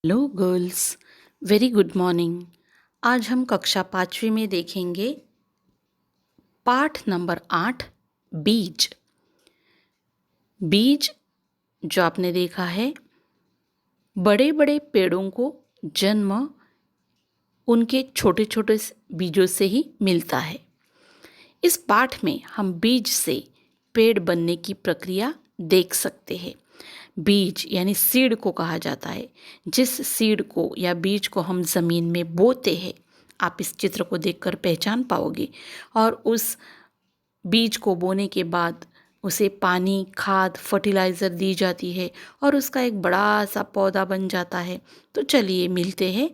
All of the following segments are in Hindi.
Hello girls, very good morning. आज हम कक्षा 5वीं में देखेंगे पाठ नंबर 8, बीज। बीज जो आपने देखा है, बड़े बड़े पेड़ों को जन्म उनके छोटे छोटे बीजों से ही मिलता है। इस पाठ में हम बीज से पेड़ बनने की प्रक्रिया देख सकते हैं। बीज यानी सीड को कहा जाता है। जिस सीड को या बीज को हम ज़मीन में बोते हैं, आप इस चित्र को देखकर पहचान पाओगे। और उस बीज को बोने के बाद उसे पानी, खाद, फर्टिलाइज़र दी जाती है और उसका एक बड़ा सा पौधा बन जाता है। तो चलिए मिलते हैं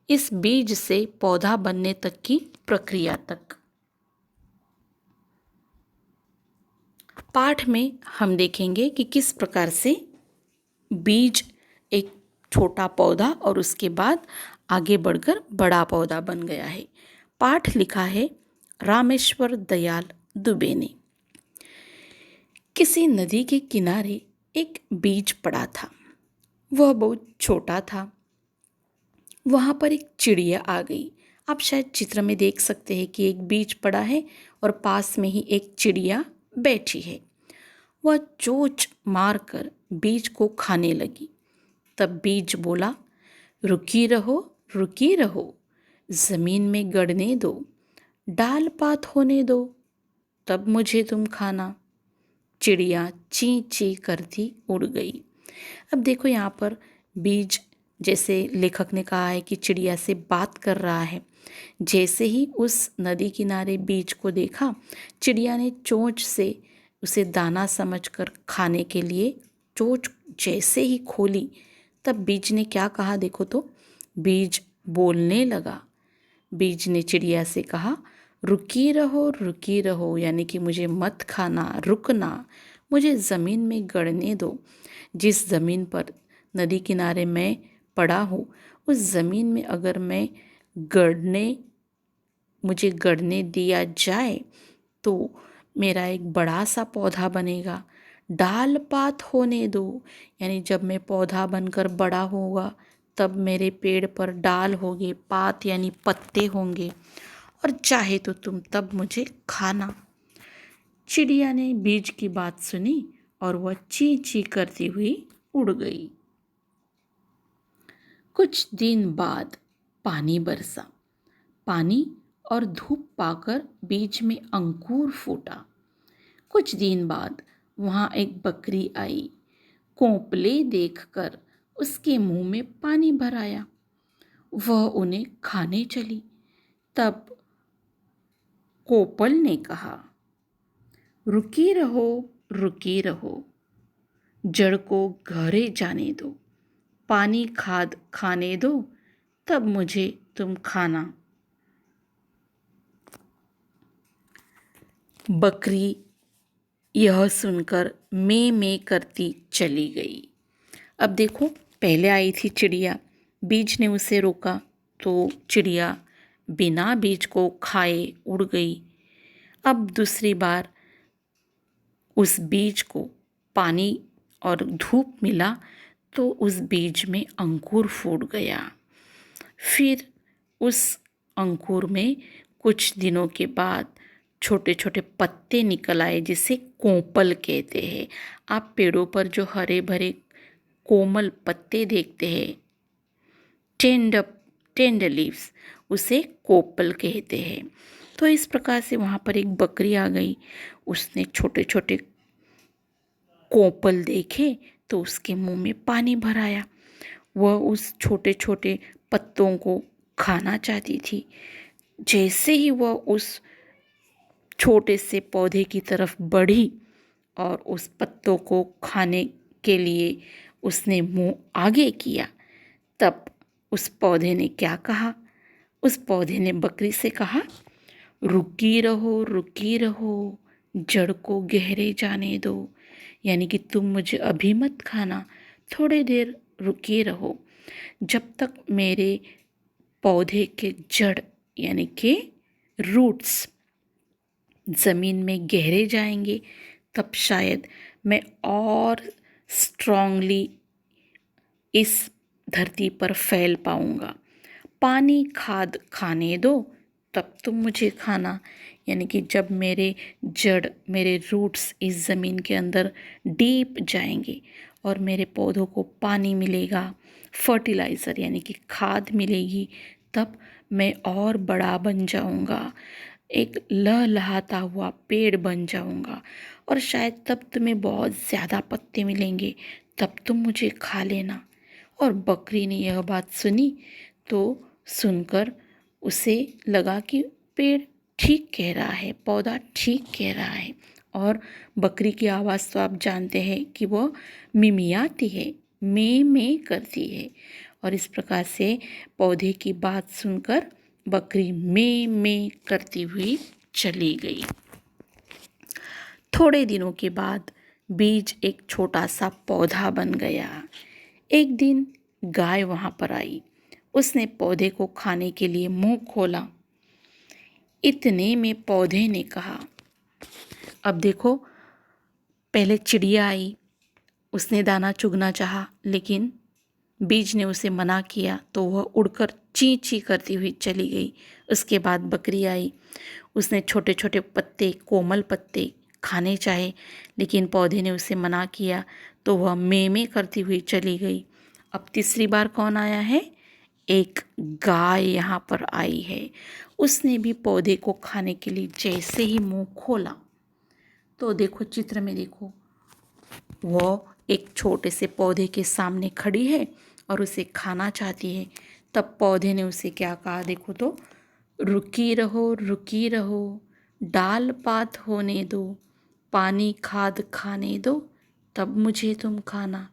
इस बीज से पौधा बनने तक की प्रक्रिया तक। पाठ में हम देखेंगे कि किस प्रकार से बीज एक छोटा पौधा और उसके बाद आगे बढ़कर बड़ा पौधा बन गया है। पाठ लिखा है रामेश्वर दयाल दुबे ने। किसी नदी के किनारे एक बीज पड़ा था। वह बहुत छोटा था। वहाँ पर एक चिड़िया आ गई। आप शायद चित्र में देख सकते हैं कि एक बीज पड़ा है और पास में ही एक चिड़िया बैठी है। वह चोंच मारकर बीज को खाने लगी। तब बीज बोला, रुकी रहो, जमीन में गड़ने दो, डाल पात होने दो, तब मुझे तुम खाना। चिड़िया ची ची करती उड़ गई। अब देखो यहाँ पर बीज, जैसे लेखक ने कहा है कि चिड़िया से बात कर रहा है। जैसे ही उस नदी किनारे बीज को देखा, चिड़िया ने चोंच से उसे दाना समझकर खाने के लिए चोंच जैसे ही खोली, तब बीज ने क्या कहा देखो तो। बीज बोलने लगा। बीज ने चिड़िया से कहा, रुकी रहो, यानी कि मुझे मत खाना, रुकना, मुझे ज़मीन में गड़ने दो। जिस ज़मीन पर नदी किनारे मैं पड़ा हूँ, उस ज़मीन में अगर मुझे गड़ने दिया जाए तो मेरा एक बड़ा सा पौधा बनेगा। डाल पात होने दो, यानी जब मैं पौधा बनकर बड़ा होगा तब मेरे पेड़ पर डाल होंगे, पात यानी पत्ते होंगे, और चाहे तो तुम तब मुझे खाना। चिड़िया ने बीज की बात सुनी और वह ची ची करती हुई उड़ गई। कुछ दिन बाद पानी बरसा। पानी और धूप पाकर बीज में अंकुर फूटा। कुछ दिन बाद वहाँ एक बकरी आई। कोंपले देखकर उसके मुंह में पानी भर आया। वह उन्हें खाने चली। तब कोपल ने कहा, रुकी रहो, जड़ को गहरे जाने दो, पानी खाद खाने दो, तब मुझे तुम खाना। बकरी यह सुनकर में करती चली गई। अब देखो, पहले आई थी चिड़िया, बीज ने उसे रोका तो चिड़िया बिना बीज को खाए उड़ गई। अब दूसरी बार उस बीज को पानी और धूप मिला तो उस बीज में अंकुर फूट गया। फिर उस अंकुर में कुछ दिनों के बाद छोटे छोटे पत्ते निकल आए, जिसे कोंपल कहते हैं। आप पेड़ों पर जो हरे भरे कोमल पत्ते देखते हैं, टेंडर लीव्स, उसे कोपल कहते हैं। तो इस प्रकार से वहाँ पर एक बकरी आ गई। उसने छोटे छोटे कोपल देखे तो उसके मुंह में पानी भर आया। वह उस छोटे छोटे पत्तों को खाना चाहती थी। जैसे ही वह उस छोटे से पौधे की तरफ बढ़ी और उस पत्तों को खाने के लिए उसने मुंह आगे किया, तब उस पौधे ने क्या कहा? उस पौधे ने बकरी से कहा, रुकी रहो, जड़ को गहरे जाने दो, यानी कि तुम मुझे अभी मत खाना, थोड़ी देर रुके रहो, जब तक मेरे पौधे के जड़ यानी कि रूट्स ज़मीन में गहरे जाएंगे, तब शायद मैं और स्ट्रांगली इस धरती पर फैल पाऊंगा। पानी खाद खाने दो, तब तुम मुझे खाना। यानी कि जब मेरे जड़, मेरे रूट्स इस ज़मीन के अंदर डीप जाएंगे और मेरे पौधों को पानी मिलेगा, फर्टिलाइज़र यानी कि खाद मिलेगी, तब मैं और बड़ा बन जाऊंगा, एक लहलहाता हुआ पेड़ बन जाऊंगा। और शायद तब तुम्हें बहुत ज़्यादा पत्ते मिलेंगे, तब तुम मुझे खा लेना। और बकरी ने यह बात सुनी तो सुनकर उसे लगा कि पेड़ ठीक कह रहा है, पौधा ठीक कह रहा है। और बकरी की आवाज़ तो आप जानते हैं कि वह मिमियाती है, में करती है। और इस प्रकार से पौधे की बात सुनकर बकरी में करती हुई चली गई। थोड़े दिनों के बाद बीज एक छोटा सा पौधा बन गया। एक दिन गाय वहाँ पर आई। उसने पौधे को खाने के लिए मुंह खोला। इतने में पौधे ने कहा, अब देखो, पहले चिड़िया आई, उसने दाना चुगना चाहा, लेकिन बीज ने उसे मना किया तो वह उड़कर ची ची करती हुई चली गई। उसके बाद बकरी आई, उसने छोटे छोटे पत्ते, कोमल पत्ते खाने चाहे, लेकिन पौधे ने उसे मना किया तो वह में करती हुई चली गई। अब तीसरी बार कौन आया है? एक गाय यहाँ पर आई है। उसने भी पौधे को खाने के लिए जैसे ही मुंह खोला तो देखो, चित्र में देखो, वो एक छोटे से पौधे के सामने खड़ी है और उसे खाना चाहती है। तब पौधे ने उसे क्या कहा, देखो तो, रुकी रहो, डाल पात होने दो, पानी खाद खाने दो, तब मुझे तुम खाना।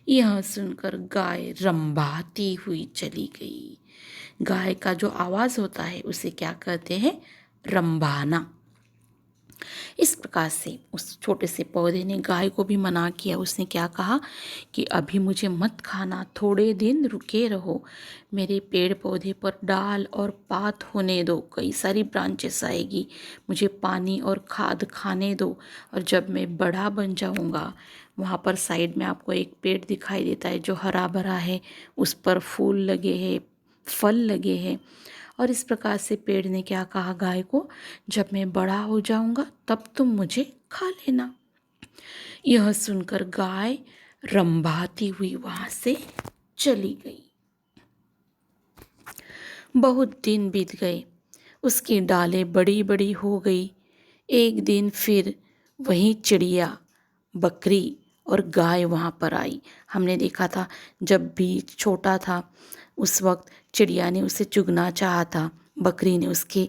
यह सुनकर गाय रंभाती हुई चली गई। गाय का जो आवाज़ होता है उसे क्या कहते हैं? रंभाना। इस प्रकार से उस छोटे से पौधे ने गाय को भी मना किया। उसने क्या कहा कि अभी मुझे मत खाना, थोड़े दिन रुके रहो, मेरे पेड़ पौधे पर डाल और पात होने दो, कई सारी ब्रांचेस आएगी, मुझे पानी और खाद खाने दो। और जब मैं बड़ा बन जाऊंगा, वहाँ पर साइड में आपको एक पेड़ दिखाई देता है जो हरा भरा है, उस पर फूल लगे हैं, फल लगे हैं। और इस प्रकार से पेड़ ने क्या कहा गाय को, जब मैं बड़ा हो जाऊंगा तब तुम मुझे खा लेना। यह सुनकर गाय रंभाती हुई वहां से चली गई। बहुत दिन बीत गए, उसकी डालें बड़ी बड़ी हो गई। एक दिन फिर वही चिड़िया, बकरी और गाय वहाँ पर आई। हमने देखा था जब भी छोटा था उस वक्त चिड़िया ने उसे चुगना चाहा था, बकरी ने उसके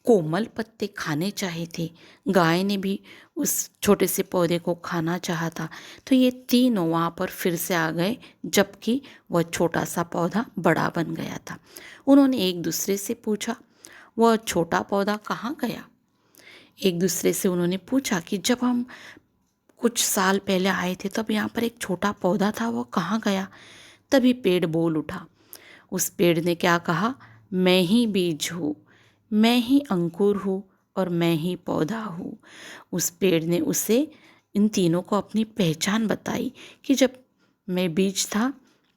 कोमल पत्ते खाने चाहे थे, गाय ने भी उस छोटे से पौधे को खाना चाहा था। तो ये तीनों वहाँ पर फिर से आ गए, जबकि वह छोटा सा पौधा बड़ा बन गया था। उन्होंने एक दूसरे से पूछा, वह छोटा पौधा कहाँ गया? एक दूसरे से उन्होंने पूछा कि जब हम कुछ साल पहले आए थे तब यहाँ पर एक छोटा पौधा था, वो कहाँ गया? तभी पेड़ बोल उठा। उस पेड़ ने क्या कहा, मैं ही बीज हूँ, मैं ही अंकुर हूँ और मैं ही पौधा हूँ। उस पेड़ ने उसे, इन तीनों को अपनी पहचान बताई कि जब मैं बीज था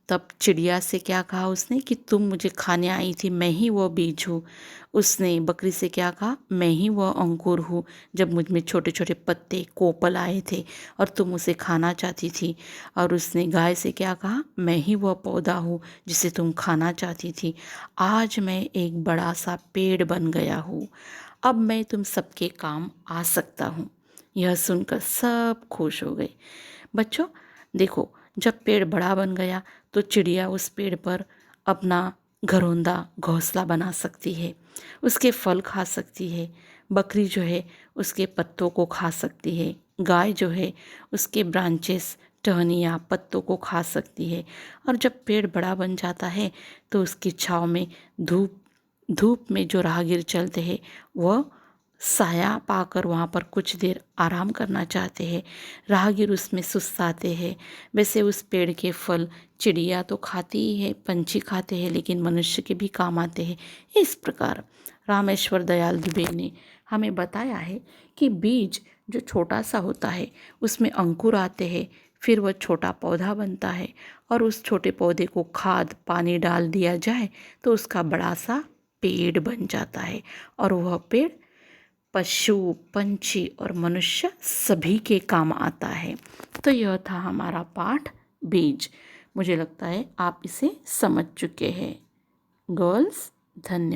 तब चिड़िया से क्या कहा उसने कि तुम मुझे खाने आई थी, मैं ही वो बीज हूँ। उसने बकरी से क्या कहा, मैं ही वह अंकुर हूँ, जब मुझ में छोटे छोटे पत्ते कोपल आए थे और तुम उसे खाना चाहती थी। और उसने गाय से क्या कहा, मैं ही वह पौधा हूँ जिसे तुम खाना चाहती थी। आज मैं एक बड़ा सा पेड़ बन गया हूँ, अब मैं तुम सबके काम आ सकता हूँ। यह सुनकर सब खुश हो गए। बच्चों देखो, जब पेड़ बड़ा बन गया तो चिड़िया उस पेड़ पर अपना घरौंदा घोंसला बना सकती है, उसके फल खा सकती है, बकरी जो है उसके पत्तों को खा सकती है, गाय जो है उसके ब्रांचेस, टहनियाँ, पत्तों को खा सकती है। और जब पेड़ बड़ा बन जाता है तो उसकी छाँव में धूप में जो राहगीर चलते हैं वह साया पाकर वहाँ पर कुछ देर आराम करना चाहते हैं। राहगीर उसमें सुस्ताते हैं। वैसे उस पेड़ के फल चिड़िया तो खाती ही है, पंछी खाते हैं, लेकिन मनुष्य के भी काम आते हैं। इस प्रकार रामेश्वर दयाल दुबे ने हमें बताया है कि बीज जो छोटा सा होता है उसमें अंकुर आते हैं, फिर वह छोटा पौधा बनता है और उस छोटे पौधे को खाद पानी डाल दिया जाए तो उसका बड़ा सा पेड़ बन जाता है और वह पेड़ पशु पंछी और मनुष्य सभी के काम आता है। तो यह था हमारा पाठ बीज। मुझे लगता है आप इसे समझ चुके हैं। गर्ल्स, धन्यवाद।